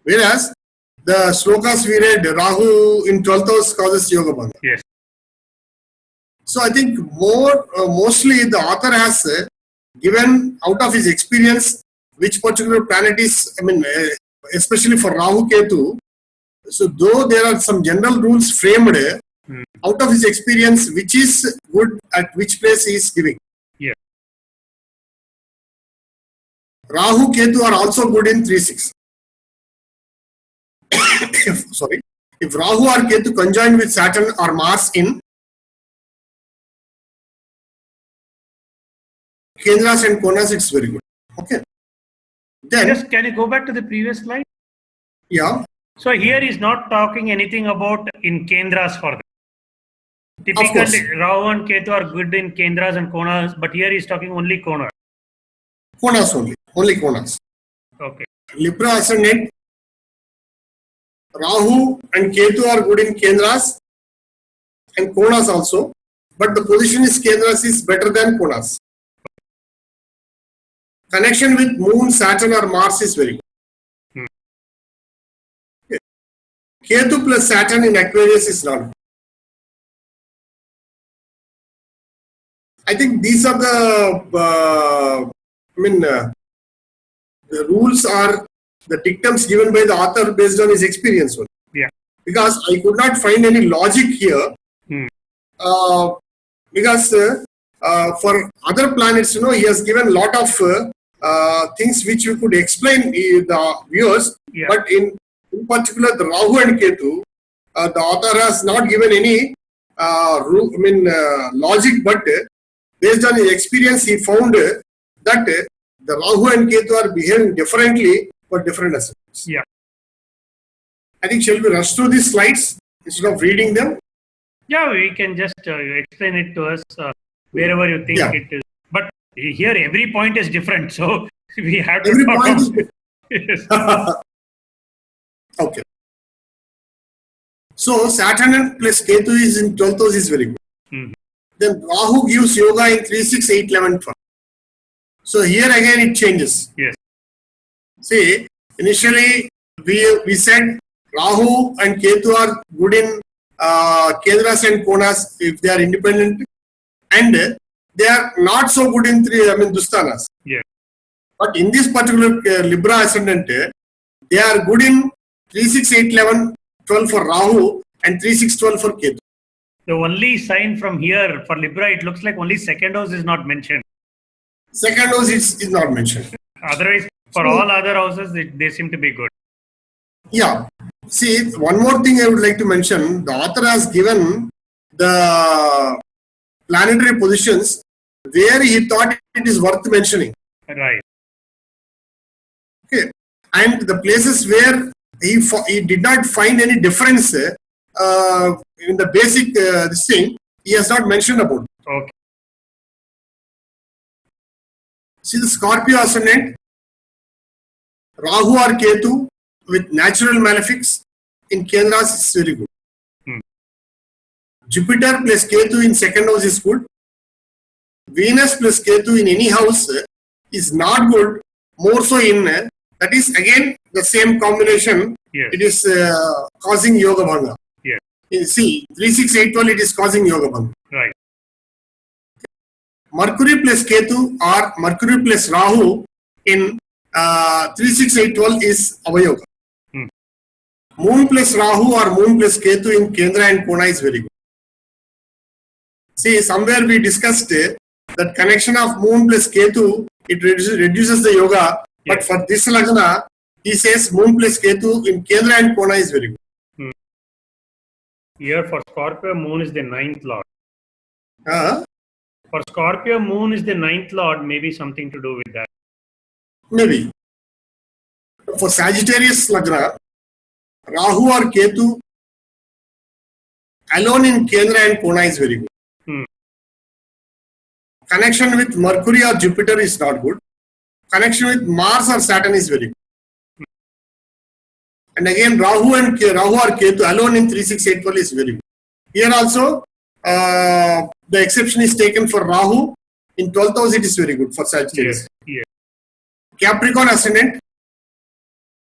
[SPEAKER 2] Whereas, the shlokas we read, Rahu in 12th house causes yoga bhanga.
[SPEAKER 1] Yes.
[SPEAKER 2] So I think mostly the author has given out of his experience which particular planet is, especially for Rahu Ketu. So though there are some general rules framed, out of his experience, which is good at which place he is giving.
[SPEAKER 1] Yeah.
[SPEAKER 2] Rahu Ketu are also good in 3-6. Sorry, if Rahu or Ketu conjoined with Saturn or Mars in Kendras and Konas, it's very good. Okay. Then,
[SPEAKER 1] can you go back to the previous slide?
[SPEAKER 2] Yeah.
[SPEAKER 1] So here he's not talking anything about in Kendras for them. Typically, Rahu and Ketu are good in Kendras and Konas, but here he's talking only Kona.
[SPEAKER 2] Konas only Konas.
[SPEAKER 1] Okay.
[SPEAKER 2] Libra ascendant, Rahu and Ketu are good in Kendras and Konas also, but the position is Kendras is better than Konas. connection with Moon, Saturn or Mars is very good. Okay. Ketu plus Saturn in Aquarius is not good. I think these are the the rules are the dictums given by the author based on his experience.
[SPEAKER 1] Yeah.
[SPEAKER 2] Because I could not find any logic here. Because for other planets, he has given a lot of things which you could explain the viewers.
[SPEAKER 1] Yeah.
[SPEAKER 2] But in particular, the Rahu and Ketu, the author has not given any logic, but based on his experience, he found that the Rahu and Ketu are behaving differently for different aspects.
[SPEAKER 1] Yeah.
[SPEAKER 2] I think shall we rush through these slides instead of reading them?
[SPEAKER 1] Yeah, we can just explain it to us wherever you think it is. But here every point is different, so we have to talk about it.
[SPEAKER 2] Okay. So Saturn plus Ketu is in 12th house is very good. Then Rahu gives yoga in 3, 6, 8, 11, 12. So here again it changes.
[SPEAKER 1] Yes.
[SPEAKER 2] See, initially we said Rahu and Ketu are good in Kendras and Konas if they are independent, and they are not so good in Dusthanas.
[SPEAKER 1] Yeah.
[SPEAKER 2] But in this particular Libra ascendant, they are good in 3, 6, 8, 11, 12 for Rahu and 3, 6, 12 for Ketu.
[SPEAKER 1] The only sign from here for Libra, it looks like only second house is not mentioned.
[SPEAKER 2] Second house is not mentioned.
[SPEAKER 1] Otherwise, for all other houses, they seem to be good.
[SPEAKER 2] Yeah. See, one more thing I would like to mention. The author has given the planetary positions where he thought it is worth mentioning.
[SPEAKER 1] Right.
[SPEAKER 2] Okay. And the places where he did not find any difference in the basic this thing, he has not mentioned about it.
[SPEAKER 1] Okay.
[SPEAKER 2] See the Scorpio ascendant, Rahu or Ketu with natural malefics in Kendras is very good. Jupiter plus Ketu in second house is good. Venus plus Ketu in any house is not good. More so in that is again the same combination.
[SPEAKER 1] Yes.
[SPEAKER 2] It is causing yoga bhanga.
[SPEAKER 1] Yes.
[SPEAKER 2] See 3, 6, 8, 12 it is causing yoga bhanga.
[SPEAKER 1] Right.
[SPEAKER 2] Mercury plus Ketu or Mercury plus Rahu in 3, 6, 8, 12 is avayoga. Moon plus Rahu or Moon plus Ketu in Kendra and Kona is very good. See, somewhere we discussed that connection of Moon plus Ketu, it reduces the yoga. But for this Lagna, he says Moon plus Ketu in Kendra and Kona is very good.
[SPEAKER 1] Here for Scorpio, Moon is the 9th lord. For Scorpio, Moon is the 9th lord, maybe something to do with that.
[SPEAKER 2] Maybe. For Sagittarius Lagna, Rahu or Ketu alone in Kendra and Kona is very good. Connection with Mercury or Jupiter is not good. Connection with Mars or Saturn is very good. And again, Rahu or Ketu alone in 3, 6, 8, 12 is very good. Here also, the exception is taken for Rahu. In 12th house, it is very good for Sagittarius.
[SPEAKER 1] Yes.
[SPEAKER 2] Capricorn ascendant,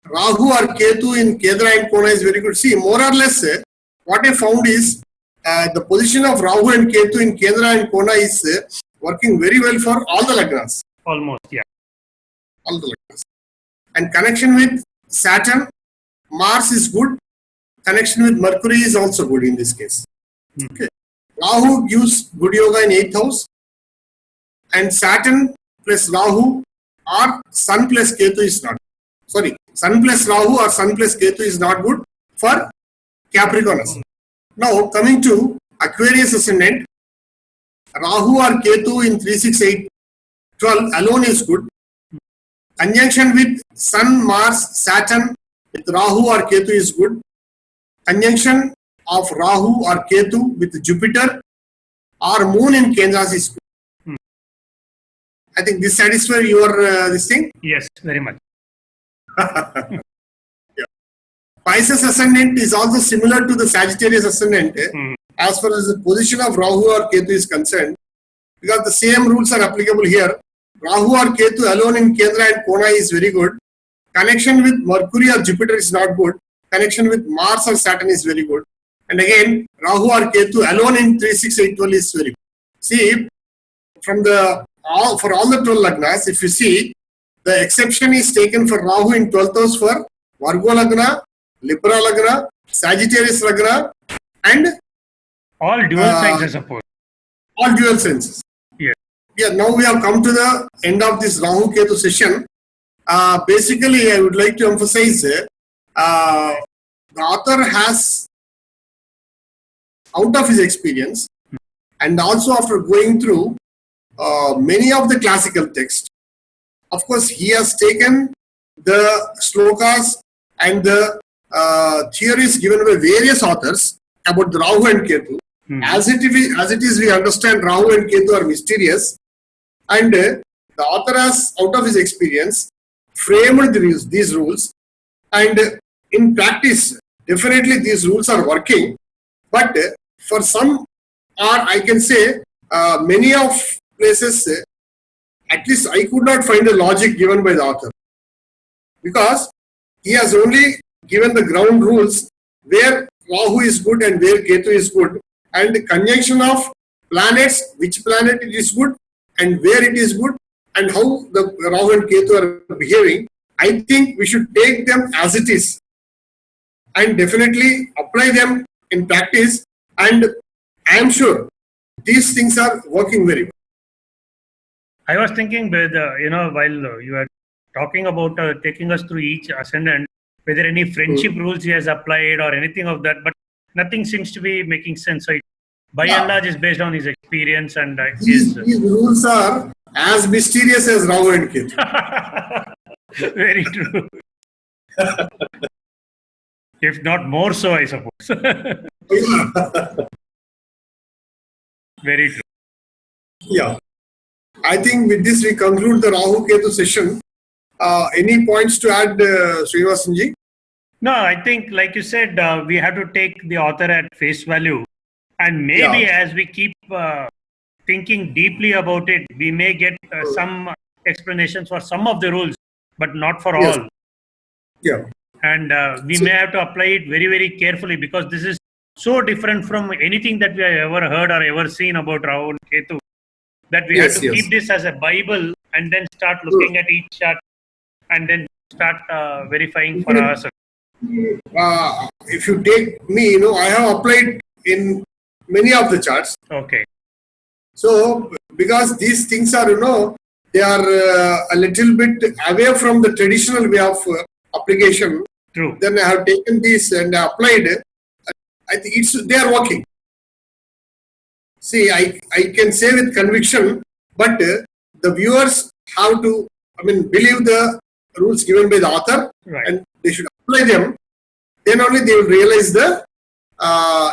[SPEAKER 2] Rahu or Ketu in Kendra and Kona is very good. See, more or less, what I found is the position of Rahu and Ketu in Kendra and Kona is working very well for all the Lagnas.
[SPEAKER 1] Almost, yeah.
[SPEAKER 2] All the Lagnas. And connection with Saturn, Mars is good. Connection with Mercury is also good in this case. Okay. Rahu gives good yoga in 8th house. And Saturn plus Rahu or Sun plus Ketu is not. Sorry, Sun plus Rahu or Sun plus Ketu is not good for Capricorn ascendant. Now coming to Aquarius ascendant, Rahu or Ketu in 3, 6, 8, 12 alone is good. Conjunction with Sun, Mars, Saturn with Rahu or Ketu is good. Conjunction of Rahu or Ketu with Jupiter or Moon in Kendras is good. I think this satisfies your this thing?
[SPEAKER 1] Yes, very much.
[SPEAKER 2] Yeah. Pisces ascendant is also similar to the Sagittarius ascendant as far as the position of Rahu or Ketu is concerned, because the same rules are applicable here. Rahu or Ketu alone in Kendra and Kona is very good. Connection with Mercury or Jupiter is not good. Connection with Mars or Saturn is very good. And again, Rahu or Ketu alone in 3, 6, 8, 12 is very good. See, for all the 12 lagnas, if you see, the exception is taken for Rahu in 12th house for Virgo lagna, Libra lagna, Sagittarius lagna, and
[SPEAKER 1] all dual signs, I suppose.
[SPEAKER 2] All dual signs.
[SPEAKER 1] Yeah.
[SPEAKER 2] Yeah. Now we have come to the end of this Rahu Ketu session. Basically, I would like to emphasize the author has, out of his experience, and also after going through many of the classical texts, of course, he has taken the slokas and the theories given by various authors about the Rahu and Ketu. As it is, we understand Rahu and Ketu are mysterious, and the author has, out of his experience, framed these rules, and in practice, definitely these rules are working, but for some, or I can say many of places, at least I could not find a logic given by the author, because he has only given the ground rules where Rahu is good and where Ketu is good, and the conjunction of planets, which planet it is good and where it is good, and how the Rahu and Ketu are behaving. I think we should take them as it is and definitely apply them in practice, and I am sure these things are working very well.
[SPEAKER 1] I was thinking, while you were talking about taking us through each ascendant, whether any friendship rules he has applied or anything of that, but nothing seems to be making sense. So, by and large, is based on his experience and
[SPEAKER 2] these rules are as mysterious as Rahu and Ketu.
[SPEAKER 1] Very true. If not more so, I suppose. Very true.
[SPEAKER 2] Yeah. I think with this we conclude the Rahu Ketu session. Any points to add, Srinivasanji?
[SPEAKER 1] No, I think, like you said, we have to take the author at face value. And maybe as we keep thinking deeply about it, we may get some explanations for some of the rules, but not for all.
[SPEAKER 2] Yeah.
[SPEAKER 1] And we may have to apply it very, very carefully, because this is so different from anything that we have ever heard or ever seen about Rahu and Ketu, that we have to keep this as a Bible and then start looking at each chart and then start verifying for ourselves.
[SPEAKER 2] If you take me, I have applied in many of the charts.
[SPEAKER 1] Okay.
[SPEAKER 2] So, because these things are, they are a little bit away from the traditional way of application.
[SPEAKER 1] True.
[SPEAKER 2] Then I have taken these and applied. I think they are working. See, I can say with conviction, but the viewers have to, believe the rules given by the author, and they should apply them. Then only they will realize the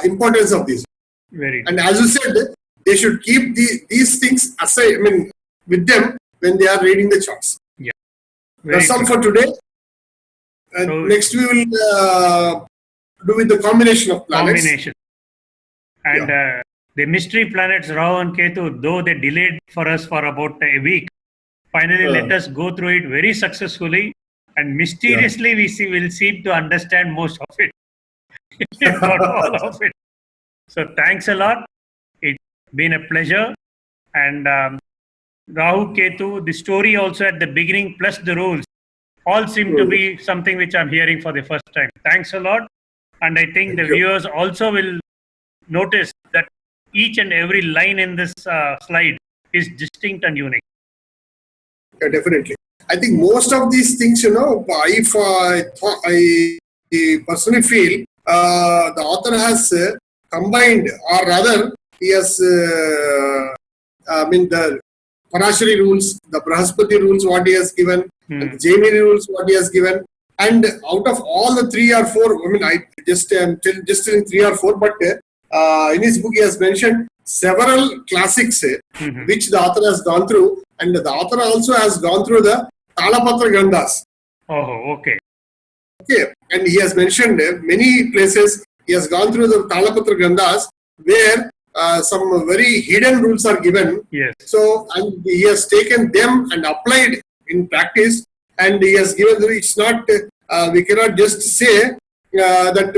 [SPEAKER 2] importance of this.
[SPEAKER 1] Very
[SPEAKER 2] and as you said, they should keep these things aside, with them when they are reading the charts.
[SPEAKER 1] Yeah.
[SPEAKER 2] That's all for today. And so, next we will do with the combination of planets.
[SPEAKER 1] And the mystery planets Rahu and Ketu, though they delayed for us for about a week, finally let us go through it very successfully, and mysteriously we'll seem to understand most of it, if not all of it. So thanks a lot. It's been a pleasure. And Rahu, Ketu, the story also at the beginning plus the rules all seem to be something which I'm hearing for the first time. Thanks a lot. And I think the viewers also will notice that each and every line in this slide is distinct and unique.
[SPEAKER 2] Yeah, definitely. I think most of these things, I personally feel the author has combined, or rather, he has, the Parashari rules, the Brahaspati rules, what he has given, and the Jaimini rules, what he has given, and out of all the 3 or 4, I just am just in 3 or 4, but in his book he has mentioned several classics which the author has gone through, and the author also has gone through the Talapatra Granthas.
[SPEAKER 1] Oh, okay.
[SPEAKER 2] Okay, and he has mentioned many places he has gone through the Talapatra Granthas where some very hidden rules are given.
[SPEAKER 1] Yes.
[SPEAKER 2] So, and he has taken them and applied in practice, and he has given. It's not. We cannot just say that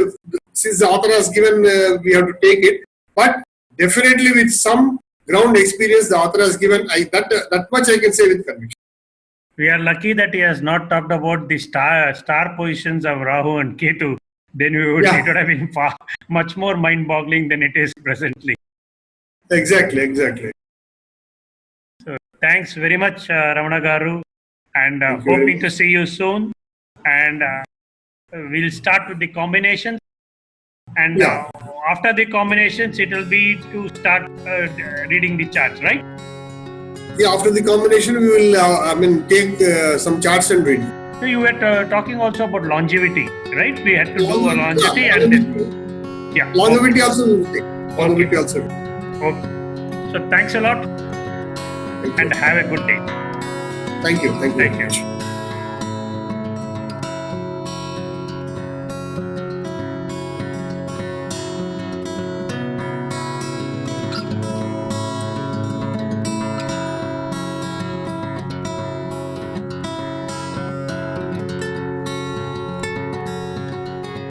[SPEAKER 2] since the author has given, we have to take it. But definitely, with some ground experience, the author has given. That much I can say with conviction.
[SPEAKER 1] We are lucky that he has not talked about the star positions of Rahu and Ketu. Then it would have been much more mind-boggling than it is presently.
[SPEAKER 2] Exactly.
[SPEAKER 1] So thanks very much, Ramana Garu, and hoping to see you soon. And we'll start with the combinations. And after the combinations, it will be to start reading the charts, right?
[SPEAKER 2] Yeah, after the combination, we will take some charts and read.
[SPEAKER 1] So you were talking also about longevity, right? We had to do a longevity and then,
[SPEAKER 2] longevity also we will take. Longevity also.
[SPEAKER 1] Okay. So thanks a lot and have a good day.
[SPEAKER 2] Thank you.
[SPEAKER 1] Thank you.